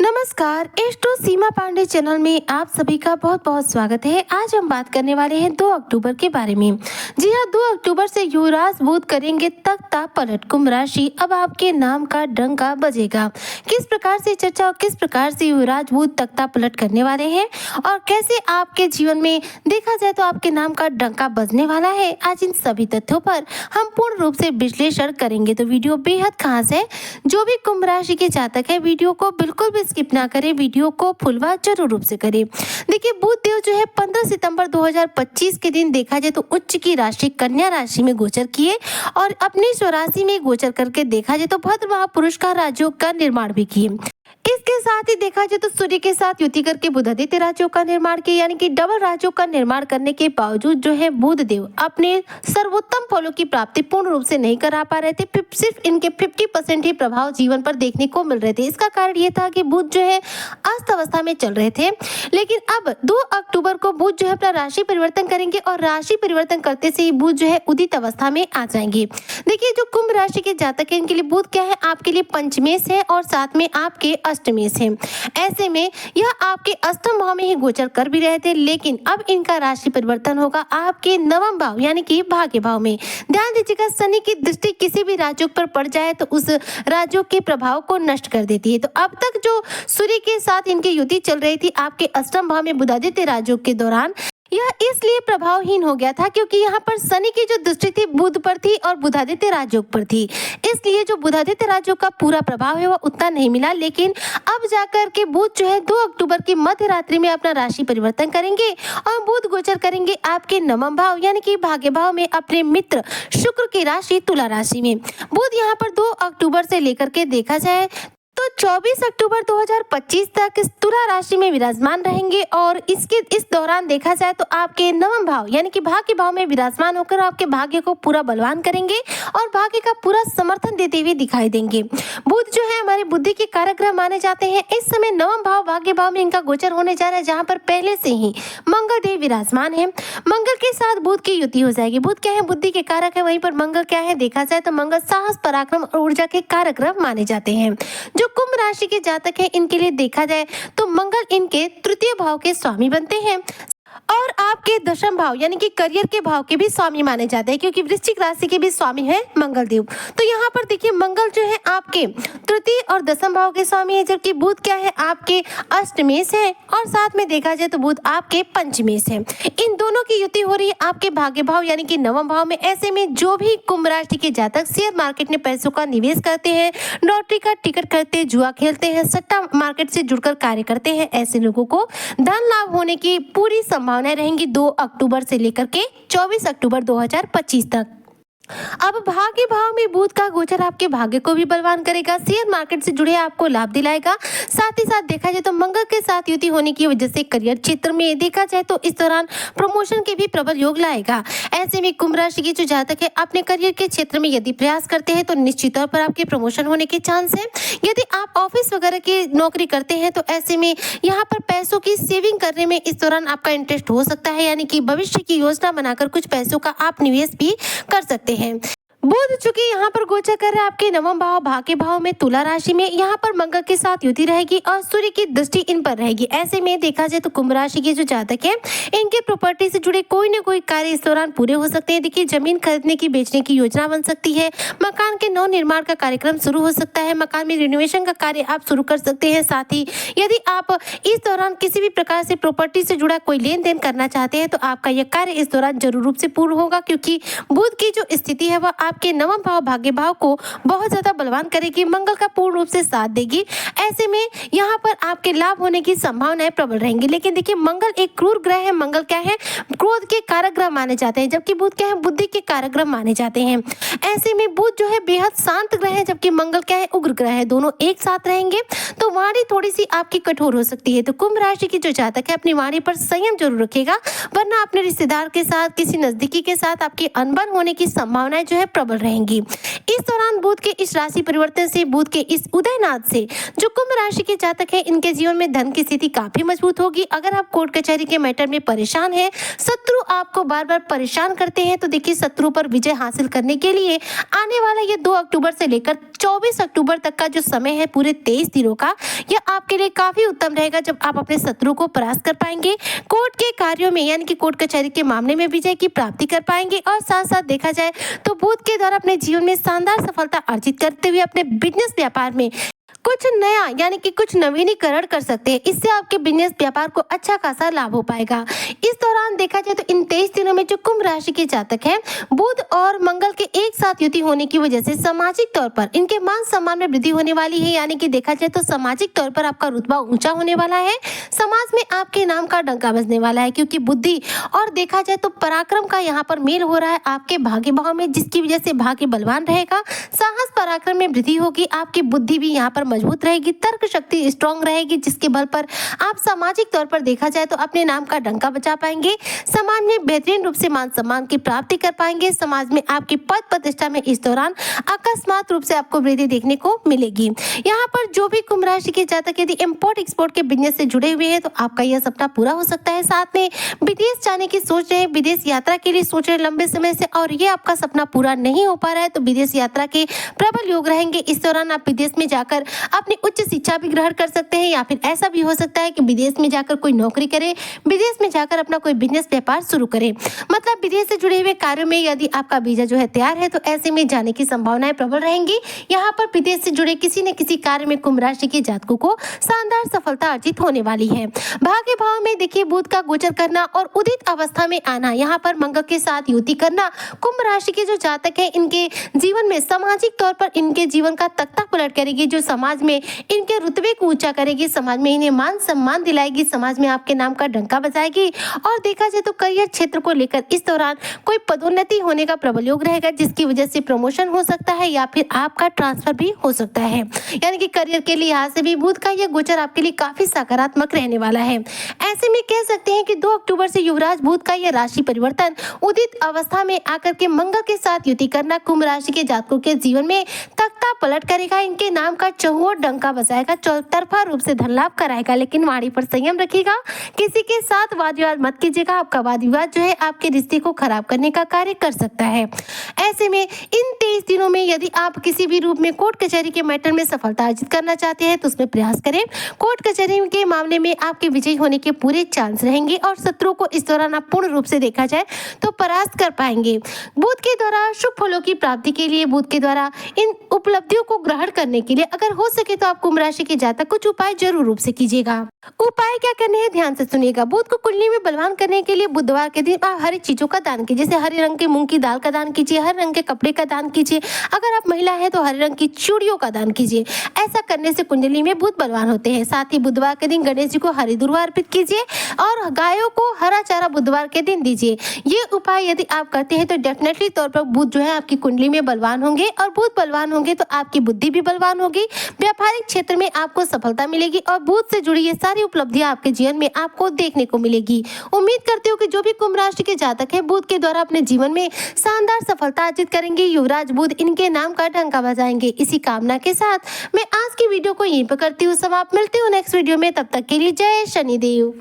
नमस्कार, एस्ट्रो सीमा पांडे चैनल में आप सभी का बहुत बहुत स्वागत है। आज हम बात करने वाले हैं 2 अक्टूबर के बारे में। जी हाँ, 2 अक्टूबर से युवराज बुध करेंगे तख्ता पलट। कुंभ राशि, अब आपके नाम का डंका बजेगा। किस प्रकार से चर्चा और किस प्रकार से युवराज बुध तख्ता पलट करने वाले हैं और कैसे आपके जीवन में देखा जाए तो आपके नाम का डंका बजने वाला है, आज इन सभी तथ्यों पर हम पूर्ण रूप से विश्लेषण करेंगे। तो वीडियो बेहद खास है। जो भी कुंभ राशि के जातक है, वीडियो को बिल्कुल भी स्किप ना करें, वीडियो को फुल वॉच जरूर रूप से करें। देखिए, बुध देव जो है 15 सितंबर 2025 के दिन देखा जाए तो उच्च की राशि कन्या राशि में गोचर किए और अपनी स्वराशि में गोचर करके देखा जाए तो भद्र महापुरुष का राजयोग का निर्माण भी किए। इसके साथ ही देखा जाए तो सूर्य के साथ युति करके बुधादित्य राजयोग का निर्माण किया, यानी कि डबल राजयोग का निर्माण करने के बावजूद जो है बुध देव अपने सर्वोत्तम फलों की प्राप्ति पूर्ण रूप से नहीं करा पा रहे थे। सिर्फ इनके 50% ही प्रभाव जीवन पर देखने को मिल रहे थे। इसका कारण ये था कि बुध जो है अस्त अवस्था में चल रहे थे, लेकिन अब 2 अक्टूबर को बुध जो है अपना राशि परिवर्तन करेंगे और राशि परिवर्तन करते से ही बुध जो है उदित अवस्था में आ जाएंगे। देखिए, जो कुंभ राशि के जातक है इनके लिए बुध क्या है, आपके लिए पंचमेश है और साथ में आपके अष्टमेश है। ऐसे में यह आपके अष्टम भाव में ही गोचर कर भी रहे थे, लेकिन अब इनका राशि परिवर्तन होगा आपके नवम भाव यानी कि भाग्य भाव में। ध्यान दीजिएगा, शनि की दृष्टि किसी भी राजयोग पर पड़ जाए तो उस राजयोग के प्रभाव को नष्ट कर देती है। तो अब तक जो सूर्य के साथ इनकी युति चल रही थी आपके अष्टम भाव में बुधादित्य राजयोग के दौरान, यह इसलिए प्रभावहीन हो गया था क्योंकि यहाँ पर शनि की जो दृष्टि थी बुध पर थी और बुधादित्य राजयोग पर थी, इसलिए जो बुधादित्य राजयोग का पूरा प्रभाव है वह उतना नहीं मिला। लेकिन अब जाकर के बुध जो है 2 अक्टूबर की मध्य रात्रि में अपना राशि परिवर्तन करेंगे और बुध गोचर करेंगे आपके नवम भाव यानी कि भाग्य भाव में अपने मित्र शुक्र की राशि तुला राशि में। बुध यहाँ पर 2 अक्टूबर से लेकर के देखा जाए तो 24 अक्टूबर 2025 तक इस तुला राशि में विराजमान रहेंगे और इस दौरान देखा जाए तो आपके नवम भाव यानी कि भाग्य भाव में विराजमान होकर आपके भाग्य को पूरा बलवान करेंगे और भाग्य का पूरा समर्थन देते हुए दिखाई देंगे। बुध जो है हमारी बुद्धि के कारक ग्रह माने जाते हैं। इस समय नवम भाव भाग्य भाव में इनका गोचर होने जा रहा है, जहाँ पर पहले से ही मंगल देव विराजमान है। मंगल के साथ बुध की युति हो जाएगी। बुध क्या है, बुद्धि के कारक है, वहीं पर मंगल क्या है, देखा जाए तो मंगल साहस पराक्रम और ऊर्जा के कारक ग्रह माने जाते हैं। जो कुंभ राशि के जातक है इनके लिए देखा जाए तो मंगल इनके तृतीय भाव के स्वामी बनते हैं और आपके दशम भाव यानी कि करियर के भाव के भी स्वामी माने जाते हैं, क्योंकि वृश्चिक राशि के भी स्वामी है मंगल देव। तो यहाँ पर देखिए, मंगल जो है आपके तृतीय और दशम भाव के स्वामी है, जबकि बुध क्या है आपके अष्टमेश है और साथ में देखा जाए तो बुध आपके पंचमेश है। इन दोनों की युति हो रही है आपके भाग्य भाव यानी कि नवम भाव में। ऐसे में जो भी कुंभ राशि के जातक शेयर मार्केट में पैसों का निवेश करते हैं, लॉटरी का टिकट करते हैं, जुआ खेलते हैं, सट्टा मार्केट से जुड़कर कार्य करते हैं, ऐसे लोगों को धन लाभ होने की पूरी संभावनाएं रहेंगी 2 अक्टूबर से लेकर के 24 अक्टूबर 2025 तक। अब भाग्य भाव में बुध का गोचर आपके भाग्य को भी बलवान करेगा, शेयर मार्केट से जुड़े आपको लाभ दिलाएगा। साथ ही साथ देखा जाए तो मंगल के साथ युति होने की वजह से करियर क्षेत्र में देखा जाए तो इस दौरान प्रमोशन के भी प्रबल योग लाएगा। ऐसे में कुंभ राशि के जो जातक है अपने करियर के क्षेत्र में यदि प्रयास करते हैं तो निश्चित तौर पर आपके प्रमोशन होने के चांस है। यदि आप ऑफिस वगैरह की नौकरी करते हैं तो ऐसे में यहाँ पर पैसों की सेविंग करने में इस दौरान आपका इंटरेस्ट हो सकता है, यानी कि भविष्य की योजना बनाकर कुछ पैसों का आप निवेश भी कर सकते हैं। बुध चूंकि यहाँ पर गोचर कर रहे हैं आपके नवम भाव भाग्य भाव में तुला राशि में, यहाँ पर मंगल के साथ युति रहेगी और सूर्य की दृष्टि इन पर रहेगी। ऐसे में देखा जाए तो कुंभ राशि के जो जातक है इनके प्रॉपर्टी से जुड़े कोई न कोई कार्य इस दौरान पूरे हो सकते हैं। देखिए, जमीन खरीदने की बेचने की योजना बन सकती है, मकान के नव निर्माण का कार्यक्रम शुरू हो सकता है, मकान में रिनोवेशन का कार्य आप शुरू कर सकते हैं। साथ ही यदि आप इस दौरान किसी भी प्रकार से प्रॉपर्टी से जुड़ा कोई लेन देन करना चाहते हैं तो आपका यह कार्य इस दौरान जरूर रूप से पूर्ण होगा, क्योंकि बुध की जो स्थिति है वह आपके नवम भाव भाग्य भाव को बहुत ज्यादा बलवान करेगी, मंगल का पूर्ण रूप से साथ देगी। ऐसे में यहाँ पर आपके लाभ होने की संभावनाएं प्रबल रहेंगी। लेकिन देखिए, मंगल एक क्रूर ग्रह है। मंगल क्या है, क्रोध के कारक ग्रह माने जाते हैं, जबकि बुध क्या है, बुद्धि के कारक ग्रह माने जाते हैं। ऐसे में बुध जो है बेहद शांत ग्रह है, जबकि मंगल क्या है, उग्र ग्रह है। दोनों एक साथ रहेंगे तो वाणी थोड़ी सी आपकी कठोर हो सकती है। तो कुंभ राशि की जो जातक है अपनी वाणी पर संयम जरूर रखेगा, वरना अपने रिश्तेदार के साथ, किसी नजदीकी के साथ आपकी अनबन होने की संभावनाएं जो है प्रबल रहेंगी। इस दौरान बुध के इस राशि परिवर्तन से, बुध के इस उदयनाथ से जो कुंभ राशि के जातक है, इनके जीवन में धन की स्थिति काफी मजबूत होगी। अगर आप कोर्ट कचहरी के मैटर में परेशान हैं, शत्रु आपको बार बार परेशान करते हैं, तो देखिए शत्रु पर विजय हासिल करने के लिए आने वाला ये 2 अक्टूबर से लेकर 24 अक्टूबर तक का जो समय है, पूरे 23 दिनों का, यह आपके लिए काफी उत्तम रहेगा, जब आप अपने शत्रु को परास्त कर पाएंगे, कोर्ट के कार्यों में यानी कि कोर्ट कचहरी के मामले में विजय की प्राप्ति कर पाएंगे। और साथ साथ देखा जाए तो बुध के द्वारा अपने जीवन में शानदार सफलता अर्जित करते हुए अपने बिजनेस व्यापार में कुछ नया यानी कि कुछ नवीनीकरण कर सकते हैं। इससे आपके बिजनेस व्यापार को अच्छा खासा लाभ हो पाएगा। इस दौरान देखा जाए तो इन 23 दिनों में जो कुंभ राशि के जातक हैं, बुध और मंगल के एक साथ युति होने की वजह से सामाजिक तौर पर इनके मान सम्मान में वृद्धि होने वाली है। यानी कि देखा जाए तो सामाजिक तौर पर आपका रुतबा ऊंचा होने वाला है, समाज में आपके नाम का डंका बजने वाला है, क्योंकि बुद्धि और देखा जाए तो पराक्रम का यहाँ पर मेल हो रहा है आपके भाग्य भाव में, जिसकी वजह से भाग्य बलवान रहेगा, साहस पराक्रम में वृद्धि होगी, आपकी बुद्धि भी यहाँ पर मजबूत रहेगी, तर्क शक्ति स्ट्रांग रहेगी, जिसके बल पर आप सामाजिक तौर पर देखा जाए तो अपने नाम का डंका बचा पाएंगे, समाज में बेहतरीन रूप से मान सम्मान की प्राप्ति कर पाएंगे, समाज में आपकी पद प्रतिष्ठा में इस दौरान अकस्मात रूप से आपको वृद्धि देखने को मिलेगी। यहाँ पर जो भी कुंभ राशि के जातक यदि इंपोर्ट एक्सपोर्ट के बिजनेस से जुड़े हुए हैं, तो आपका यह सपना पूरा हो सकता है। साथ में विदेश जाने की सोच रहे हैं, विदेश यात्रा के लिए सोच रहे हैं लंबे समय से, और ये आपका सपना पूरा नहीं हो पा रहा है, तो विदेश यात्रा के प्रबल योग रहेंगे। इस दौरान आप विदेश में जाकर अपनी उच्च शिक्षा भी ग्रहण कर सकते हैं, या फिर ऐसा भी हो सकता है कि विदेश में जाकर कोई नौकरी करे, विदेश में जाकर अपना कोई बिजनेस व्यापार शुरू करे। मतलब विदेश से जुड़े हुए कार्यों में यदि आपका वीजा जो है तैयार है, तो ऐसे में जाने की संभावनाएं प्रबल रहेंगी। यहाँ पर विदेश से जुड़े किसी न किसी कार्य में कुंभ राशि के जातकों को शानदार सफलता अर्जित होने वाली है। भाग्य भाव में देखिए बुध का गोचर करना और उदित अवस्था में आना, यहाँ पर मंगल के साथ युति करना, कुंभ राशि के जो जातक है इनके जीवन में सामाजिक तौर पर इनके जीवन का तख्ता पलट करेगी, जो समाज में इनके रुतबे को ऊंचा करेगी, समाज में इन्हें मान सम्मान दिलाएगी, समाज में आपके नाम का डंका बजाएगी। और देखा जाए तो करियर क्षेत्र को लेकर इस दौरान कोई पदोन्नति होने का प्रबल योग रहेगा, जिसकी वजह से प्रमोशन हो सकता है या फिर आपका ट्रांसफर भी हो सकता है। यानी कि करियर के लिहाज से भी बुध का यह गोचर आपके लिए काफी सकारात्मक रहने वाला है। ऐसे में कह सकते हैं कि 2 अक्टूबर से युवराज बुध का यह राशि परिवर्तन उदित अवस्था में आकर के मंगल के साथ युति करना कुंभ राशि के जातकों के जीवन में तख्ता पलट करेगा, इनके नाम का चहुओर डंका बजाएगा, चौतरफा रूप से धन लाभ कराएगा। लेकिन वाणी पर संयम रखिएगा, किसी के साथ वाद विवाद मत कीजिएगा, आपका वाद विवाद जो है आपके रिश्ते को खराब करने का कार्य कर सकता है। ऐसे में इन 23 दिनों में यदि आप किसी भी रूप में कोर्ट कचहरी के मैटर में सफलता अर्जित करना चाहते हैं, तो उसमें प्रयास करें। कोर्ट कचहरी के मामले में आपके विजयी होने के पूरे चांस रहेंगे, और शत्रु को इस दौरान आप पूर्ण रूप से देखा जाए तो परास्त कर पाएंगे। बुध के द्वारा शुभ फलों की प्राप्ति के लिए, बुध के द्वारा इन उपलब्धियों को ग्रहण करने के लिए अगर हो सके तो आप कुंभ राशि के जातक कुछ उपाय जरूर रूप से कीजिएगा। उपाय क्या करने हैं, ध्यान से सुनिएगा। बुध को कुंडली में बलवान करने के लिए बुधवार के दिन आप हरी चीजों का दान कीजिए, जैसे हरे रंग के मूंग की दाल का दान कीजिए, हरे रंग के कपड़े का दान कीजिए, अगर आप महिला है तो हरे रंग की चूड़ियों का दान कीजिए। ऐसा करने से कुंडली में बुध बलवान होते हैं। साथ ही बुधवार के दिन गणेश जी को हरी दुर्वा अर्पित कीजिए और गायों को हरा चारा बुधवार के दिन दीजिए। ये उपाय यदि आप करते हैं तो डेफिनेटली तौर पर बुध जो है आपकी कुंडली में बलवान होंगे, और बुध बलवान होंगे तो आपकी बुद्धि भी बलवान होगी, व्यापारिक क्षेत्र में आपको सफलता मिलेगी, और बुध से जुड़ी ये सारी उपलब्धियां आपके जीवन में आपको देखने को मिलेगी। उम्मीद करते हो कि जो भी कुंभ राशि के जातक हैं बुध के द्वारा अपने जीवन में शानदार सफलता अर्जित करेंगे, युवराज बुध इनके नाम का डंका बजाएंगे। इसी कामना के साथ मैं आज की वीडियो को यहीं पर करती हूँ समाप्त। मिलती हूँ नेक्स्ट वीडियो में, तब तक के लिए जय शनिदेव।